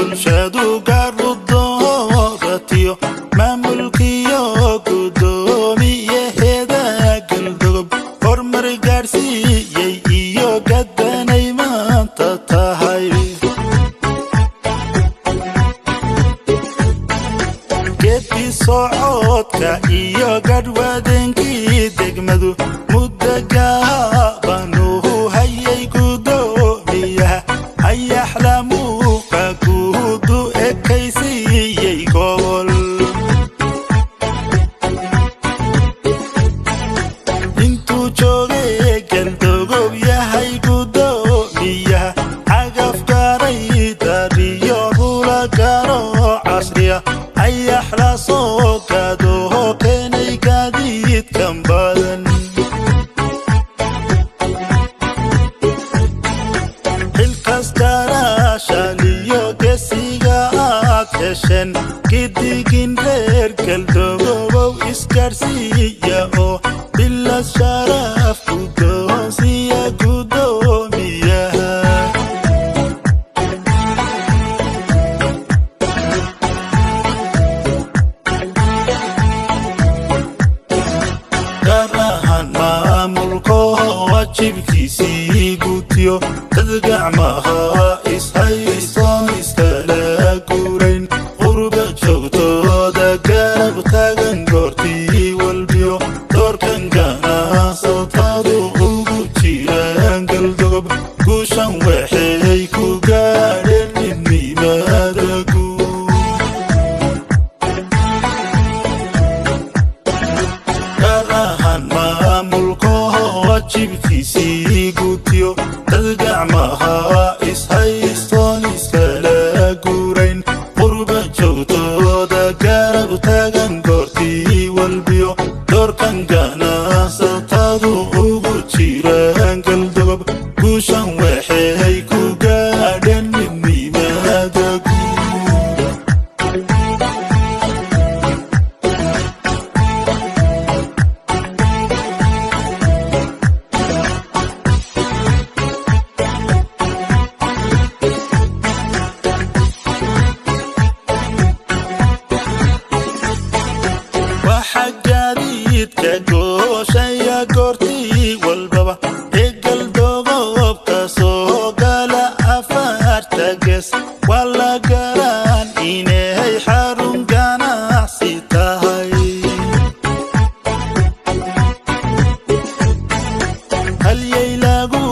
bulshadu garu dooratiyo maamulkiyo gudoomiyaheeda galdogob horumar gaarsiiyey iyo gadanay maanta tahay geedki socodka iyo gadhwadeenkii degmadu muddo gaabanuhu hayay gudoomiyaha ayaxlamuuqa guudu ekaysiiyey gobol intuu joogay galdogob yahay gudoomiyaha cagafgaray dariyo rula garo casriya ayaxla soo gaadoo keenay gaadiidkan badan xilkastana shaaliyo gesiga aad hesheen gidigin reer galdogobow isgaarsiiya oo bilad sharaf guddoonsiya gudoomiyaha wajibkiisii gutiyo dad gacmaha ishaystoon iskala guurayn qurba joogtooda garab taagan goortii walbiyo doorkan ganacsatadu ugu jiraan galdogob guushan waxay ku gaadheen midnimada guud gaar ahaan maamulka wajibkiisii gutiyo dad gacmaha ishaystoon iskala guurayn qurba joogtooda garab taagan goortii walbiyo doorkan ganacsatadu ugu jiraan galdogob guushan waxay ku gaadheen midnimada guud gaadiidka gooshaya goortii walbaba ee galdogobka soo gala afarta gees waa la garaan inay xarun ganacsi tahay halyay lagu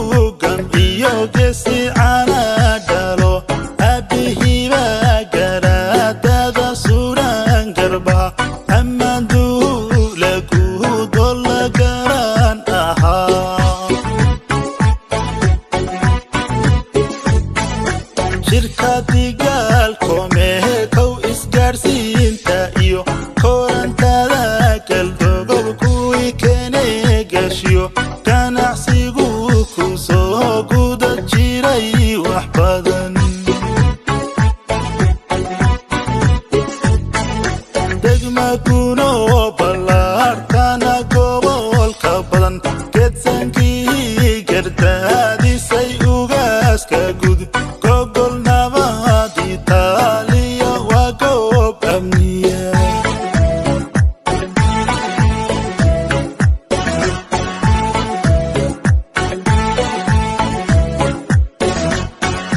gamciyo geesi cana dhalo aabbihiiba garaadada suudhan garba shirkadigaalkomehekow isgaarsiinta iyo korantada galdogob kuwii keenay gashiyo ganacsigu ku soo guda jiray wax badan degmaguno ballaarkana gobolka badan gedsankii gardaadisay ugaaska gud gogol nabad itaaliya waa goob amniya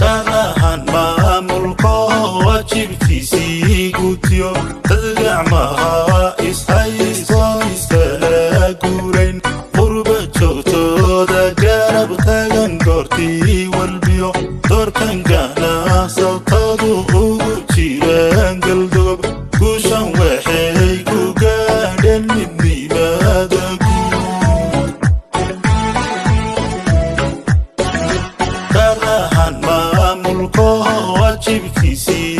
gaar ahaan maamulka wajibkiisii gutiyo dad gacmaha ishaystoon iskala guurayn qurba joogtooda garab taagan goortii walbiyo doorkan ganacsatadu ugu jiraan galdogob guushan waxay ku gaadheen midnimada guud gaar ahaan maamulka wajibkiisii